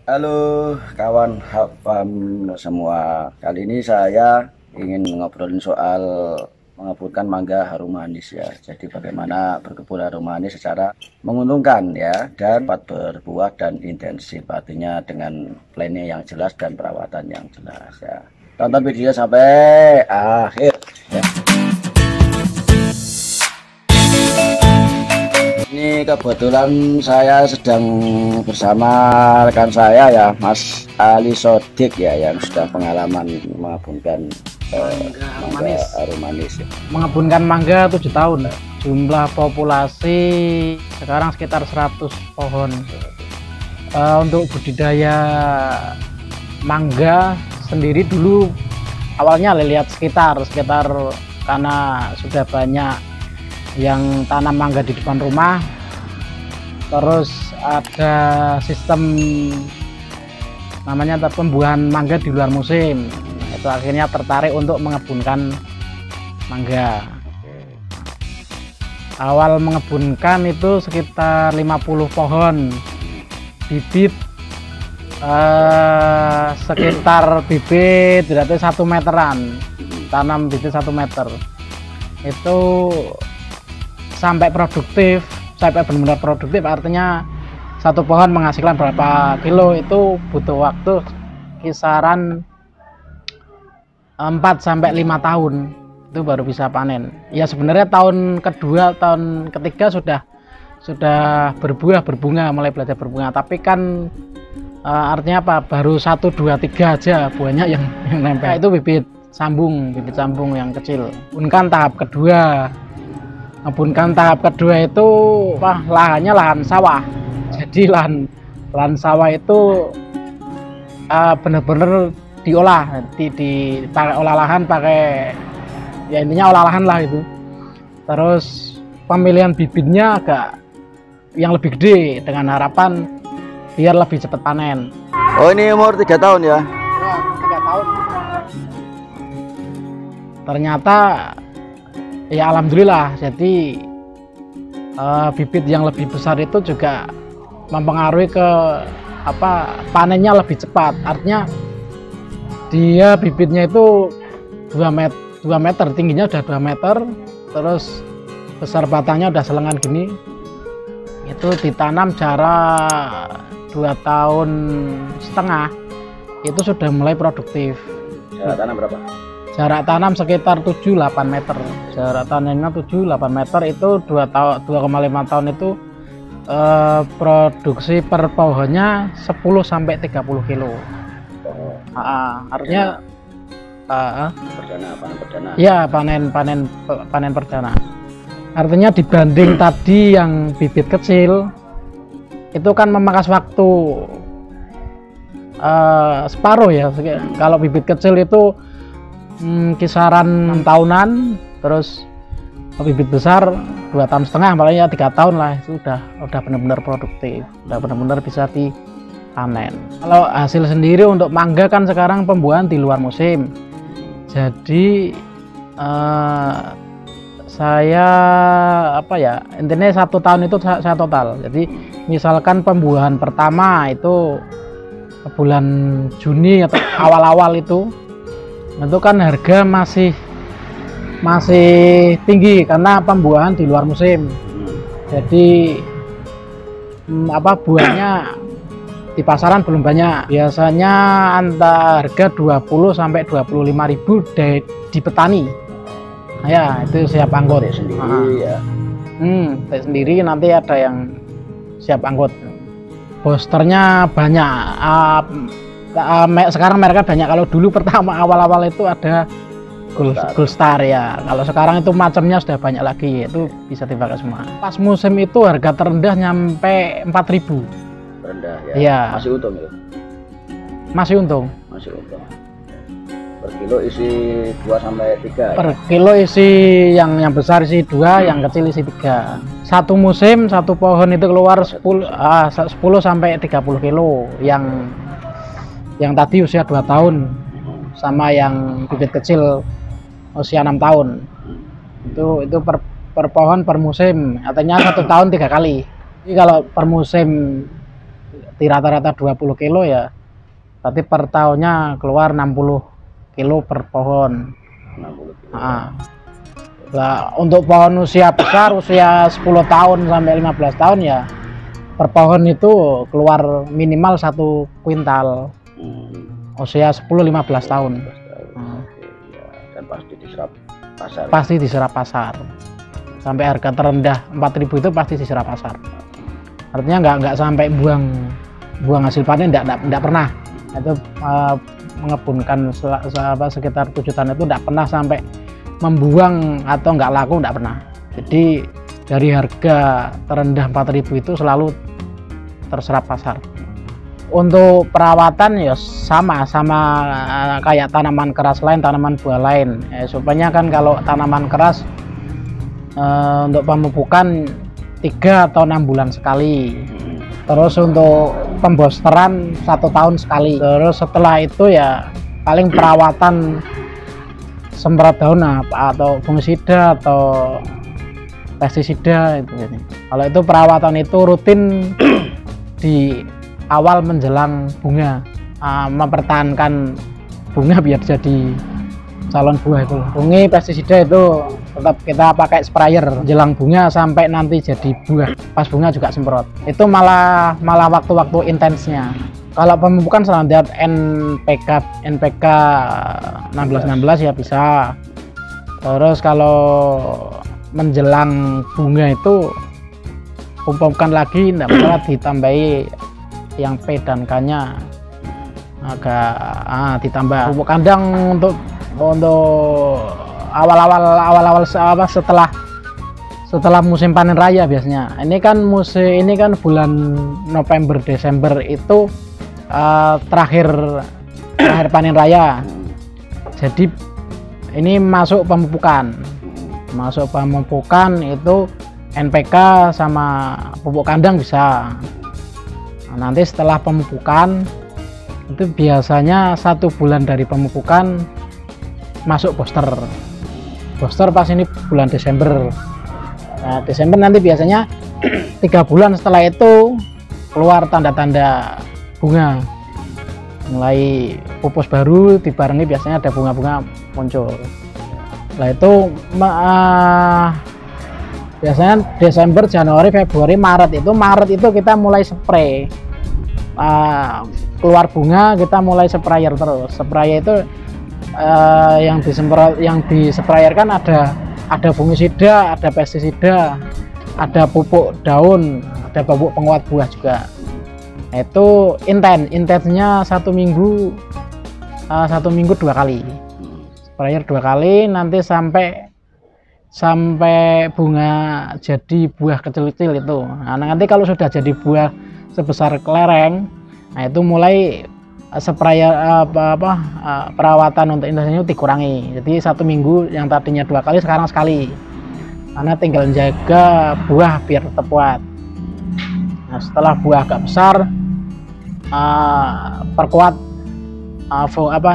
Halo kawan Hafam semua. Kali ini saya ingin ngobrolin soal mengeburkan mangga harum manis ya. Jadi bagaimana berkebun harum manis secara menguntungkan ya dan dapat berbuah dan intensif. Artinya dengan plannya yang jelas dan perawatan yang jelas ya. Tonton videonya sampai akhir ya. Ini kebetulan saya sedang bersama rekan saya ya, Mas Ali Sodik ya, yang sudah pengalaman mengabunkan mangga harum manis. Ya. Mengabunkan mangga 7 tahun. Jumlah populasi sekarang sekitar 100 pohon. Untuk budidaya mangga sendiri dulu awalnya lihat sekitar karena sudah banyak yang tanam mangga di depan rumah, terus ada sistem namanya pembuahan mangga di luar musim. Itu akhirnya tertarik untuk mengebunkan mangga. Awal mengebunkan itu sekitar 50 pohon bibit, sekitar bibit berarti 1 meteran, tanam bibit 1 meter itu sampai produktif, sampai benar-benar produktif artinya satu pohon menghasilkan berapa kilo itu butuh waktu kisaran 4 sampai 5 tahun itu baru bisa panen. Ya sebenarnya tahun kedua, tahun ketiga sudah berbunga, mulai belajar berbunga, tapi kan artinya apa, baru 1, 2, 3 aja buahnya yang nempel. Itu bibit sambung yang kecil. Bunkan tahap kedua. Ngebunkan tahap kedua itu lahannya lahan sawah. Jadi lahan sawah itu benar-benar diolah, dipakai olah lahan, pakai ya intinya olah lahan lah itu. Terus pemilihan bibitnya agak yang lebih gede dengan harapan biar lebih cepat panen. Oh, ini umur 3 tahun ya? Ya, 3 tahun. Ternyata ya alhamdulillah, jadi bibit yang lebih besar itu juga mempengaruhi ke panennya lebih cepat. Artinya dia bibitnya itu 2 meter tingginya, udah 2 meter, terus besar batangnya udah selengan gini. Itu ditanam jarak 2,5 tahun itu sudah mulai produktif. Jarak tanam berapa? Jarak tanam sekitar 7-8 meter. Jarak tanamnya 7-8 meter itu 2,5 tahun itu produksi per pohonnya 10 sampai 30 kilo. Artinya panen perdana. Ya, panen perdana. Artinya dibanding tadi yang bibit kecil itu kan memangkas waktu separuh ya. Kalau bibit kecil itu kisaran 6 tahunan, terus bibit besar 2,5 tahun, paling ya 3 tahun lah, itu udah benar-benar produktif, udah benar-benar bisa dipanen. Kalau hasil sendiri untuk mangga kan sekarang pembuahan di luar musim, jadi saya intinya 1 tahun itu saya total. Jadi misalkan pembuahan pertama itu bulan Juni atau awal-awal itu kan harga masih tinggi karena pembuahan di luar musim. Jadi buahnya di pasaran belum banyak. Biasanya antara harga 20 sampai 25.000 di petani. Nah, ya itu siap angkut Sendiri ya. Sendiri nanti ada yang siap angkut. Posternya banyak. Sekarang mereka banyak. Kalau dulu pertama awal-awal itu ada Gold Star ya. Kalau sekarang itu macamnya sudah banyak lagi, itu bisa dipakai semua. Pas musim itu harga terendah nyampe 4.000. Rendah ya. Iya. Masih untung ya? Masih untung. Masih untung. Per kilo isi 2 sampai 3. Per kilo isi yang besar isi 2, yang kecil isi 3. Satu musim satu pohon itu keluar 10 sampai 30 kilo. Yang tadi usia 2 tahun sama yang bibit kecil usia 6 tahun. Itu per pohon per musim, artinya 1 tahun 3 kali. Jadi kalau per musim rata-rata 20 kilo ya, berarti per tahunnya keluar 60 kilo per pohon. 60 kilo. Nah, untuk pohon usia besar, usia 10 tahun sampai 15 tahun ya, per pohon itu keluar minimal 1 kuintal. Usia 10-15 tahun. Ya, dan pasti diserap pasar. Pasti diserap pasar. Sampai harga terendah 4.000 itu pasti diserap pasar. Artinya nggak sampai buang hasil panen, nggak pernah. Itu mengebunkan sekitar 7 tahun itu nggak pernah sampai membuang atau nggak laku, nggak pernah. Jadi dari harga terendah 4.000 itu selalu terserap pasar. Untuk perawatan ya sama kayak tanaman keras lain, tanaman buah lain. Supaya kan kalau tanaman keras untuk pemupukan 3 atau 6 bulan sekali. Terus untuk pembosteran 1 tahun sekali. Terus setelah itu ya paling perawatan semprot daun atau fungisida atau pestisida itu. Kalau itu perawatan itu rutin di awal menjelang bunga, mempertahankan bunga biar jadi calon buah itu. Fungi pestisida itu tetap kita pakai sprayer menjelang bunga sampai nanti jadi buah. Pas bunga juga semprot. Itu malah waktu-waktu intensnya. Kalau pemupukan standar NPK 1616 ya bisa. Terus kalau menjelang bunga itu pemupukan lagi, tidak masalah, ditambahi yang P dan K-nya agak ditambah. Pupuk kandang untuk awal-awal setelah musim panen raya biasanya. Ini kan bulan November Desember itu terakhir panen raya. Jadi ini masuk pemupukan itu NPK sama pupuk kandang bisa. Nah, nanti setelah pemupukan itu biasanya 1 bulan dari pemupukan masuk booster pas ini bulan Desember. Nah, Desember nanti biasanya 3 bulan setelah itu keluar tanda-tanda bunga, mulai pupus baru dibarengi biasanya ada bunga-bunga muncul. Nah itu biasanya Desember, Januari, Februari, Maret itu kita mulai spray. Keluar bunga kita mulai sprayer terus. Sprayer itu yang disprayerkan ada fungisida, ada pestisida, ada pupuk daun, ada pupuk penguat buah juga. Nah, itu intensnya 1 minggu 2 kali. Sprayer 2 kali nanti sampai bunga jadi buah kecil-kecil itu. Nah, nanti kalau sudah jadi buah sebesar kelereng, nah itu mulai sprayer perawatan untuk intensitasnya dikurangi. Jadi 1 minggu yang tadinya 2 kali sekarang sekali. Karena tinggal jaga buah biar tetap kuat. Nah, setelah buah agak besar, perkuat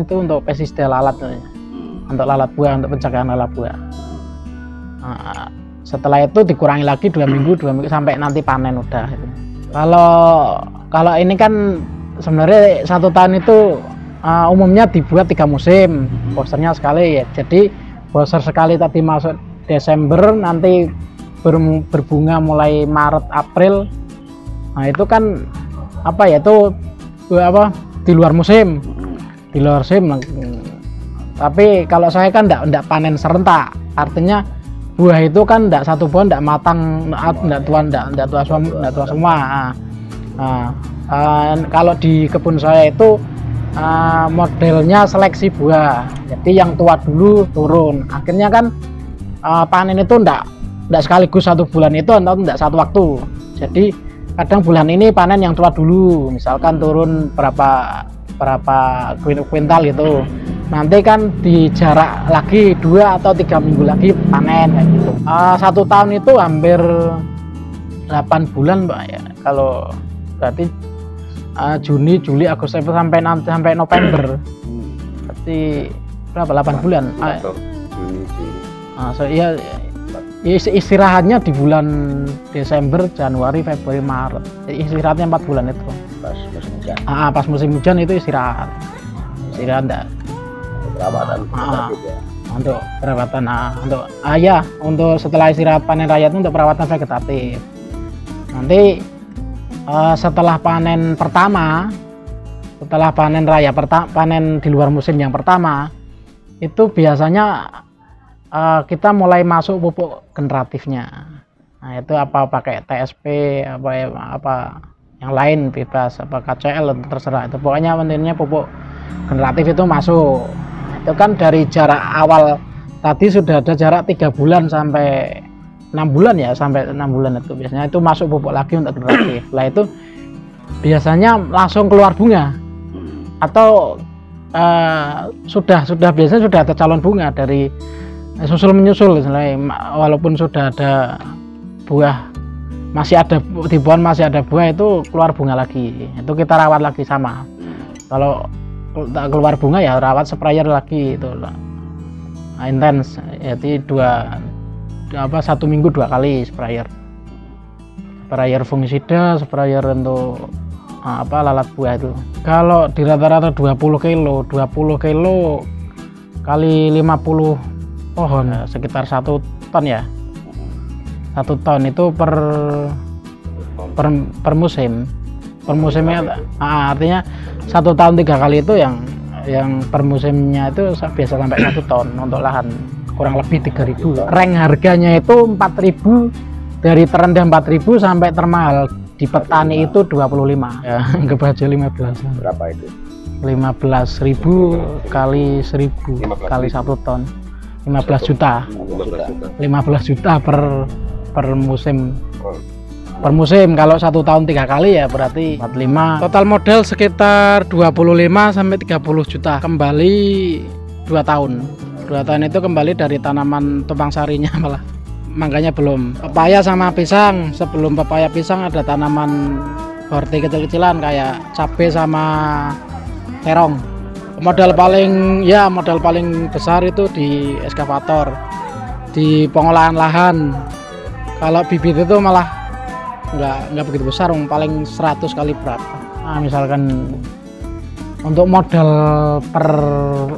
itu untuk pestisida lalat, untuk lalat buah, untuk pencegahan lalat buah. Setelah itu dikurangi lagi 2 minggu sampai nanti panen udah. Kalau ini kan sebenarnya 1 tahun itu umumnya dibuat 3 musim, boosternya sekali ya. Jadi booster sekali tadi masuk Desember, nanti berbunga mulai Maret April. Nah itu kan itu di luar musim, tapi kalau saya kan enggak panen serentak, artinya buah itu kan enggak satu buah enggak matang, enggak tua semua. Kalau di kebun saya itu modelnya seleksi buah, jadi yang tua dulu turun, akhirnya kan panen itu enggak sekaligus 1 bulan itu atau enggak satu waktu. Jadi kadang bulan ini panen yang tua dulu, misalkan turun berapa kuintal gitu, nanti kan di jarak lagi 2 atau 3 minggu lagi panen kayak gitu. 1 tahun itu hampir 8 bulan Pak ya, kalau berarti Juni, Juli, Agustus sampai November, berarti berapa, 8 bulan. Iya, istirahatnya di bulan Desember, Januari, Februari, Maret. Istirahatnya 4 bulan itu. hujan. Pas musim hujan itu istirahat enggak. Perawatan ya. Untuk perawatan untuk setelah istirahat panen raya itu untuk perawatan vegetatif. Nanti setelah panen pertama, setelah panen raya panen di luar musim yang pertama itu biasanya kita mulai masuk pupuk generatifnya. Nah, itu apa pakai TSP apa yang lain bebas, apa KCL terserah, itu pokoknya pentingnya pupuk generatif itu masuk. Itu kan dari jarak awal tadi sudah ada jarak 3 bulan sampai 6 bulan ya, sampai 6 bulan itu biasanya itu masuk pupuk lagi untuk generatif. Lah itu biasanya langsung keluar bunga atau sudah biasanya sudah ada calon bunga dari susul menyusul, walaupun sudah ada buah, masih ada di pohon masih ada buah, itu keluar bunga lagi, itu kita rawat lagi sama. Kalau tak keluar bunga ya rawat sprayer lagi itu intens, jadi 1 minggu 2 kali sprayer fungisida, sprayer untuk lalat buah itu. Kalau di rata-rata 20 kilo kali 50 pohon sekitar 1 ton ya, 1 ton itu per musimnya, artinya 1 tahun 3 kali itu yang per musimnya itu biasa sampai 1 ton untuk lahan kurang lebih 3.000. Rank harganya itu 4.000, dari terendah 4.000 sampai termahal di petani itu 25 ya, anggap aja 15. Berapa itu? 15.000 kali 1.000 kali 1 ton 15 juta. 15 juta per musim. Per musim, kalau 1 tahun 3 kali ya berarti 45. Total modal sekitar 25 sampai 30 juta. Kembali 2 tahun. 2 tahun itu kembali dari tanaman tumpang sarinya malah. Mangganya belum. Pepaya sama pisang, sebelum pepaya pisang ada tanaman horti kecil-kecilan kayak cabai sama terong. Modal paling besar itu di eskavator, di pengolahan lahan. Kalau bibit itu malah nggak begitu besar, paling 100 kali berapa. Nah, misalkan untuk modal per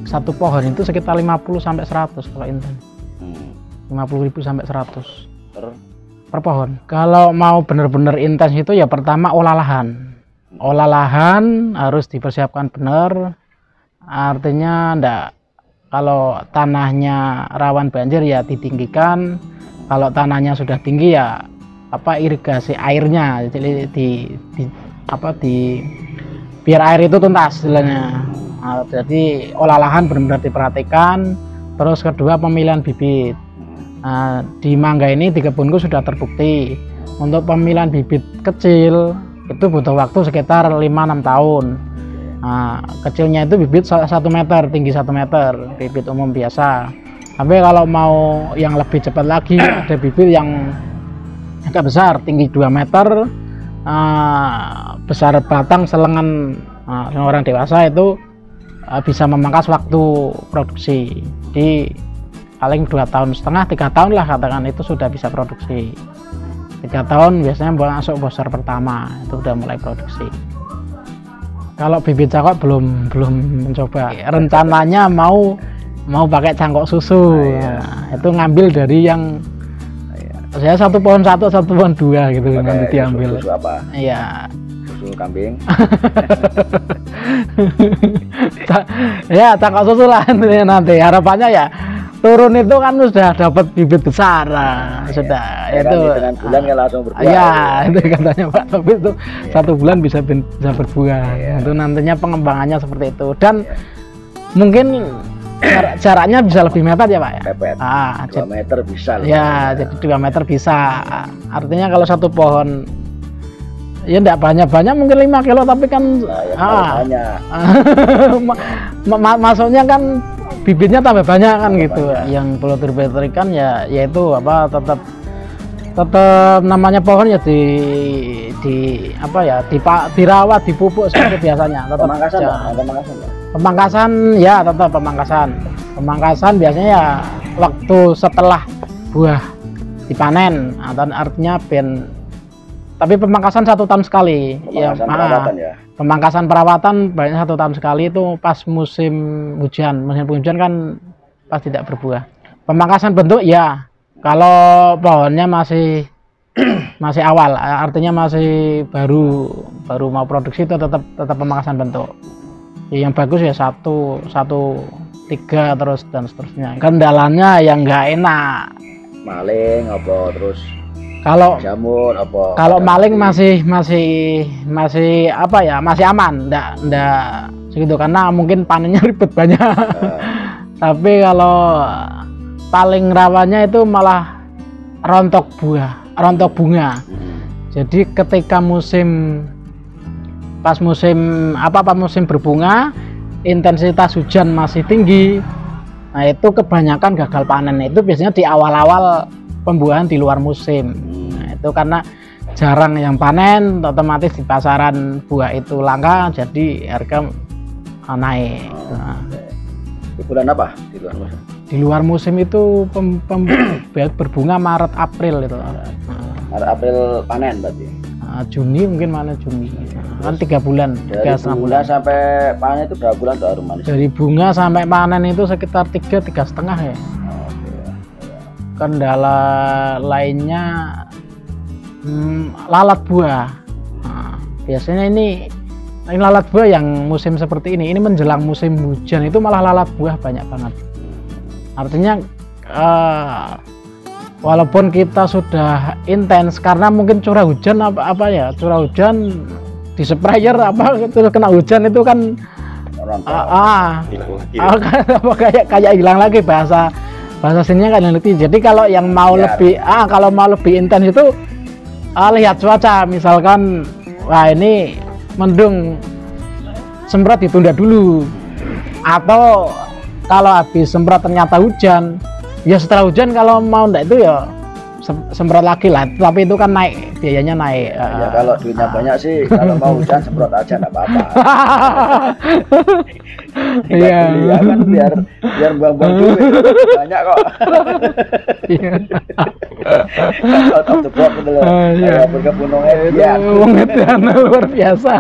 1 pohon itu sekitar 50 sampai 100 kalau inten. 50.000 sampai 100 per pohon. Kalau mau benar-benar intens itu ya pertama olah lahan. Olah lahan harus dipersiapkan benar. Artinya kalau tanahnya rawan banjir ya ditinggikan. Kalau tanahnya sudah tinggi ya irigasi airnya, jadi biar air itu tuntas istilahnya. Nah, jadi olah lahan benar-benar diperhatikan. Terus kedua pemilihan bibit. Nah, di mangga ini di kebunku sudah terbukti untuk pemilihan bibit kecil itu butuh waktu sekitar 5-6 tahun. Nah, kecilnya itu bibit 1 meter, tinggi 1 meter, bibit umum biasa. Tapi kalau mau yang lebih cepat lagi ada bibit yang agak besar, tinggi 2 meter, besar batang selengan orang dewasa, itu bisa memangkas waktu produksi. Di paling 2,5 tahun, 3 tahun lah katakan, itu sudah bisa produksi. 3 tahun biasanya masuk bosor pertama, itu udah mulai produksi. Kalau bibit cangkok belum mencoba. Rencananya mau pakai cangkok susu. Nah, itu ngambil dari yang saya 1 pohon 1, 1 pohon 2 gitu, nanti diambil. Susu apa? Iya. Susu kambing. Ya cangkok susu lah nanti. Harapannya ya turun itu kan sudah dapat bibit besar. Nah, sudah ya, itu dengan bulan kan langsung berbuah. Ya, itu katanya Pak, tapi itu 1 bulan bisa berbuah. Itu nantinya pengembangannya seperti itu, dan mungkin jaraknya bisa lebih mepet ya Pak ya. Mepet. 2 meter bisa. Ya, jadi 2 meter bisa. Artinya kalau 1 pohon ya enggak banyak mungkin 5 kilo, tapi kan banyak. Maksudnya kan bibitnya tambah banyak kan gitu. Yang perlu diperhatikan ya yaitu tetap namanya pohon ya dirawat, dipupuk seperti biasanya. Pemangkasan ya tetap pemangkasan biasanya ya waktu setelah buah dipanen, atau artinya tapi pemangkasan 1 tahun sekali. Pemangkasan perawatan ya. Pemangkasan perawatan banyak 1 tahun sekali itu pas musim hujan. Musim hujan kan pas tidak berbuah. Pemangkasan bentuk ya, kalau pohonnya masih masih awal, artinya masih baru mau produksi itu tetap pemangkasan bentuk. Ya, yang bagus ya 1, 3 terus dan seterusnya. Kendalanya yang nggak enak. Maling apa terus Kalau jamur apa? kalau maling masih apa ya, masih aman, ndak segitu karena mungkin panennya ribet banyak. Tapi kalau paling rawannya itu malah rontok bunga. Jadi ketika pas musim berbunga, intensitas hujan masih tinggi. Nah, itu kebanyakan gagal panen. Itu biasanya di awal-awal pembuahan di luar musim. Nah, itu karena jarang yang panen, otomatis di pasaran buah itu langka, jadi harga naik. Nah, di bulan apa di luar musim? di luar musim itu berbunga Maret April itu. Maret April panen berarti. Juni mungkin mana Juni. Kan 3 bulan, Dari 3,5 bunga bulan. sampai panen itu berapa bulan tuh harum manis? Dari bunga sampai panen itu sekitar 3,5 ya. Oke. Kendala lainnya lalat buah. Nah, biasanya ini lalat buah yang musim seperti ini menjelang musim hujan itu malah lalat buah banyak banget. Artinya walaupun kita sudah intens karena mungkin curah hujan curah hujan di sprayer terus kena hujan itu kan kayak hilang lagi bahasa sininya kan lebih. Jadi kalau yang mau lebih intens itu lihat cuaca, misalkan wah ini mendung, semprot ditunda dulu, atau kalau habis semprot ternyata hujan, ya setelah hujan kalau mau enggak itu ya semprot lagi lah, tapi itu kan biayanya naik. Ya kalau duitnya banyak sih, kalau mau hujan semprot aja nggak apa-apa. Iya. Ya kan biar buang-buang duit banyak kok. Out of the box gitu loh. Berkebun Edian. Edian luar biasa.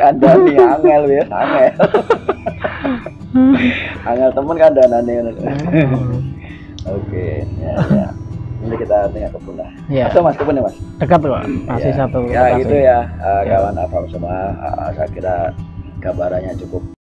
Anda nih angel ya, angel temen kan danane. Oke, ya. Nanti kita tengok kebun lah. Ya. Atau mas kebun ya mas? Dekat kok, masih ya. satu. Ya gitu ya, kawan abang semua. Saya kira gambarannya cukup